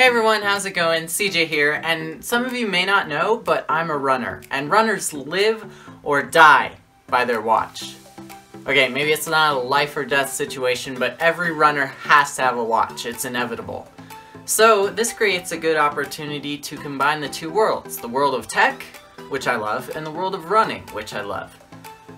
Hey everyone, how's it going? CJ here, and some of you may not know, but I'm a runner, and runners live or die by their watch. Okay, maybe it's not a life or death situation, but every runner has to have a watch. It's inevitable. So this creates a good opportunity to combine the two worlds, the world of tech, which I love, and the world of running, which I love.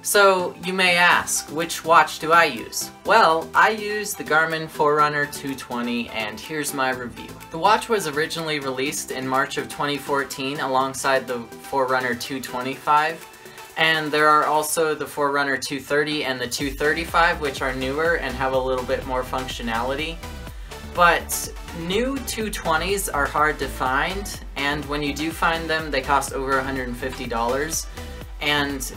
So you may ask, which watch do I use? Well, I use the Garmin Forerunner 220, and here's my review. The watch was originally released in March of 2014 alongside the Forerunner 225, and there are also the Forerunner 230 and the 235, which are newer and have a little bit more functionality. But new 220s are hard to find, and when you do find them, they cost over $150, and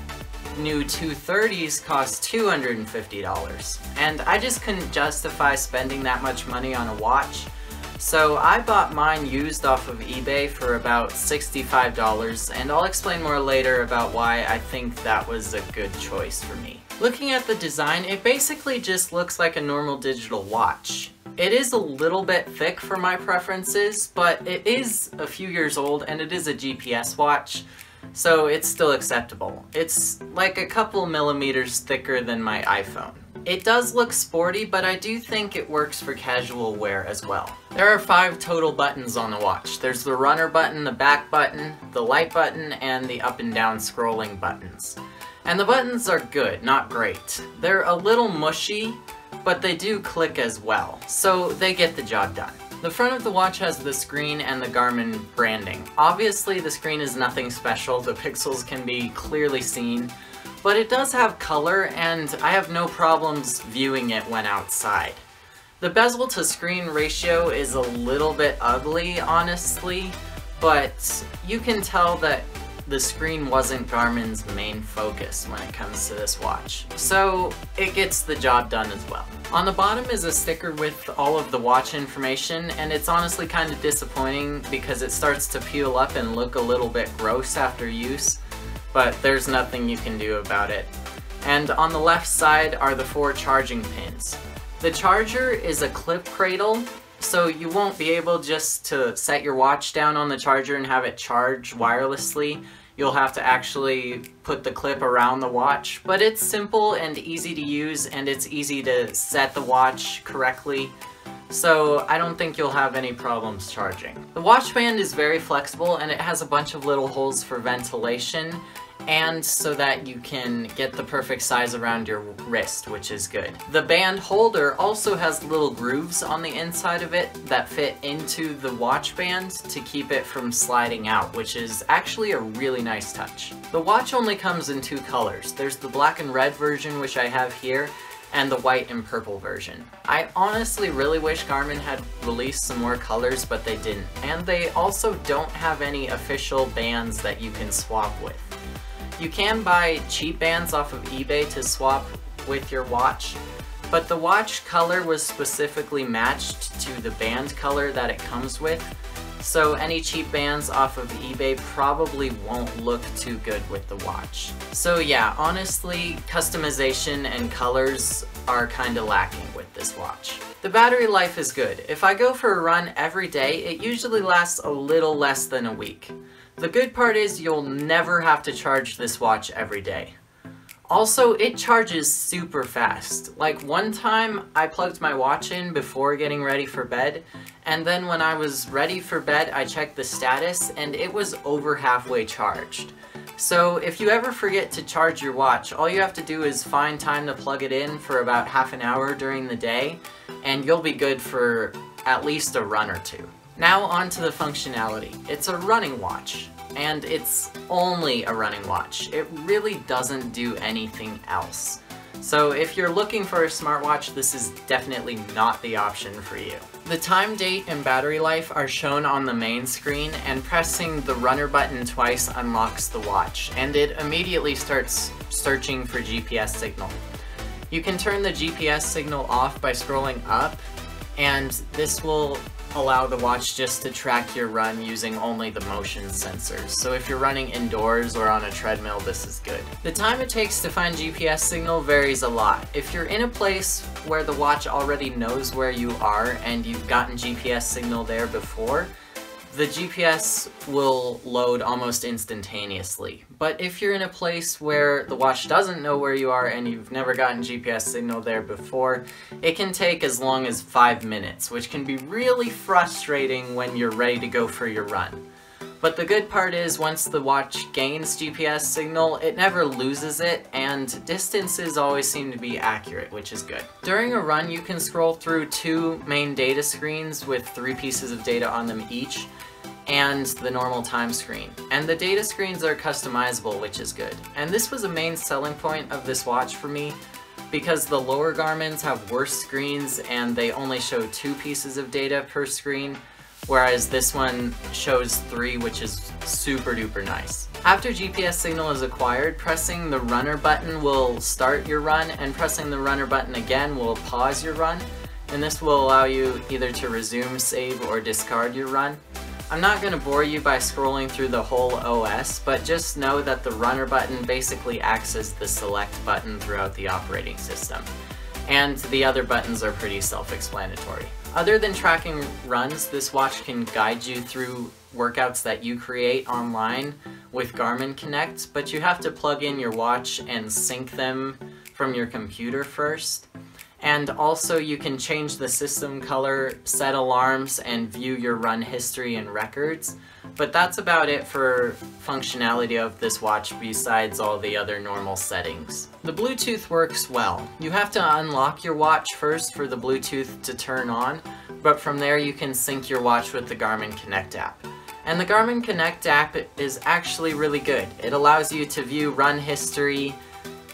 new 230s cost $250, and I just couldn't justify spending that much money on a watch, so I bought mine used off of eBay for about $65, and I'll explain more later about why I think that was a good choice for me. Looking at the design, it basically just looks like a normal digital watch. It is a little bit thick for my preferences, but it is a few years old and it is a GPS watch, so it's still acceptable. It's like a couple millimeters thicker than my iPhone. It does look sporty, but I do think it works for casual wear as well. There are 5 total buttons on the watch. There's the runner button, the back button, the light button, and the up and down scrolling buttons. And the buttons are good, not great. They're a little mushy, but they do click as well, so they get the job done. The front of the watch has the screen and the Garmin branding. Obviously the screen is nothing special, the pixels can be clearly seen, but it does have color and I have no problems viewing it when outside. The bezel to screen ratio is a little bit ugly, honestly, but you can tell that the screen wasn't Garmin's main focus when it comes to this watch, so it gets the job done as well. On the bottom is a sticker with all of the watch information, and it's honestly kind of disappointing because it starts to peel up and look a little bit gross after use, but there's nothing you can do about it. And on the left side are the 4 charging pins. The charger is a clip cradle, so you won't be able just to set your watch down on the charger and have it charge wirelessly. You'll have to actually put the clip around the watch, but it's simple and easy to use, and it's easy to set the watch correctly, so I don't think you'll have any problems charging. The Watchband is very flexible, and it has a bunch of little holes for ventilation, and so that you can get the perfect size around your wrist, which is good. The band holder also has little grooves on the inside of it that fit into the watch band to keep it from sliding out, which is actually a really nice touch. The watch only comes in 2 colors. There's the black and red version, which I have here, and the white and purple version. I honestly really wish Garmin had released some more colors, but they didn't. And they also don't have any official bands that you can swap with. You can buy cheap bands off of eBay to swap with your watch, but the watch color was specifically matched to the band color that it comes with, so any cheap bands off of eBay probably won't look too good with the watch. So yeah, honestly, customization and colors are kinda lacking with this watch. The battery life is good. If I go for a run every day, it usually lasts a little less than a week. The good part is you'll never have to charge this watch every day. Also, it charges super fast. Like one time I plugged my watch in before getting ready for bed, and then when I was ready for bed I checked the status and it was over halfway charged. So if you ever forget to charge your watch, all you have to do is find time to plug it in for about half an hour during the day, and you'll be good for at least a run or 2. Now on to the functionality. It's a running watch, and it's only a running watch. It really doesn't do anything else. So if you're looking for a smartwatch, this is definitely not the option for you. The time, date, and battery life are shown on the main screen, and pressing the runner button twice unlocks the watch, and it immediately starts searching for GPS signal. You can turn the GPS signal off by scrolling up, and this will allow the watch just to track your run using only the motion sensors. So if you're running indoors or on a treadmill, this is good. The time it takes to find GPS signal varies a lot. If you're in a place where the watch already knows where you are and you've gotten GPS signal there before, the GPS will load almost instantaneously. But if you're in a place where the watch doesn't know where you are and you've never gotten GPS signal there before, it can take as long as 5 minutes, which can be really frustrating when you're ready to go for your run. But the good part is once the watch gains GPS signal, it never loses it, and distances always seem to be accurate, which is good. During a run, you can scroll through 2 main data screens with 3 pieces of data on them each, and the normal time screen. And the data screens are customizable, which is good. And this was a main selling point of this watch for me, because the lower Garmins have worse screens and they only show 2 pieces of data per screen, whereas this one shows 3, which is super duper nice. After GPS signal is acquired, pressing the runner button will start your run, and pressing the runner button again will pause your run, and this will allow you either to resume, save, or discard your run. I'm not going to bore you by scrolling through the whole OS, but just know that the runner button basically acts as the select button throughout the operating system, and the other buttons are pretty self-explanatory. Other than tracking runs, this watch can guide you through workouts that you create online with Garmin Connect, but you have to plug in your watch and sync them from your computer first. And also you can change the system color, set alarms, and view your run history and records. But that's about it for functionality of this watch besides all the other normal settings. The Bluetooth works well. You have to unlock your watch first for the Bluetooth to turn on, but from there you can sync your watch with the Garmin Connect app. And the Garmin Connect app is actually really good. It allows you to view run history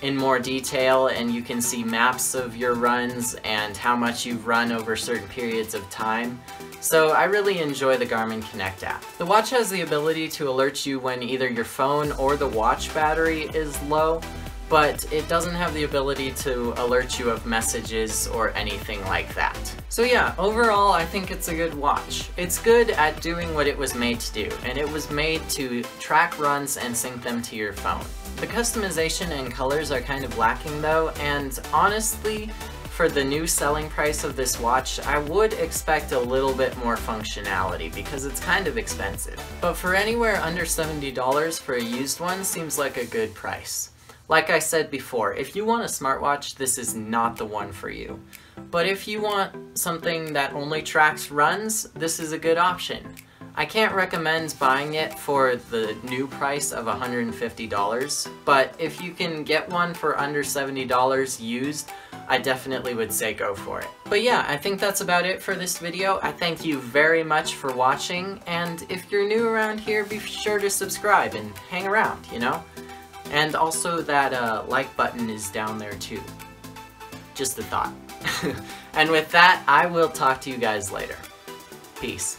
in more detail, and you can see maps of your runs and how much you've run over certain periods of time. So I really enjoy the Garmin Connect app. The watch has the ability to alert you when either your phone or the watch battery is low, but it doesn't have the ability to alert you of messages or anything like that. So yeah, overall I think it's a good watch. It's good at doing what it was made to do, and it was made to track runs and sync them to your phone. The customization and colors are kind of lacking though, and honestly, for the new selling price of this watch, I would expect a little bit more functionality because it's kind of expensive. But for anywhere under $70 for a used one seems like a good price. Like I said before, if you want a smartwatch, this is not the one for you. But if you want something that only tracks runs, this is a good option. I can't recommend buying it for the new price of $150, but if you can get one for under $70 used, I definitely would say go for it. But yeah, I think that's about it for this video. I thank you very much for watching, and if you're new around here, be sure to subscribe and hang around, you know? And also that like button is down there too. Just a thought. And with that, I will talk to you guys later. Peace.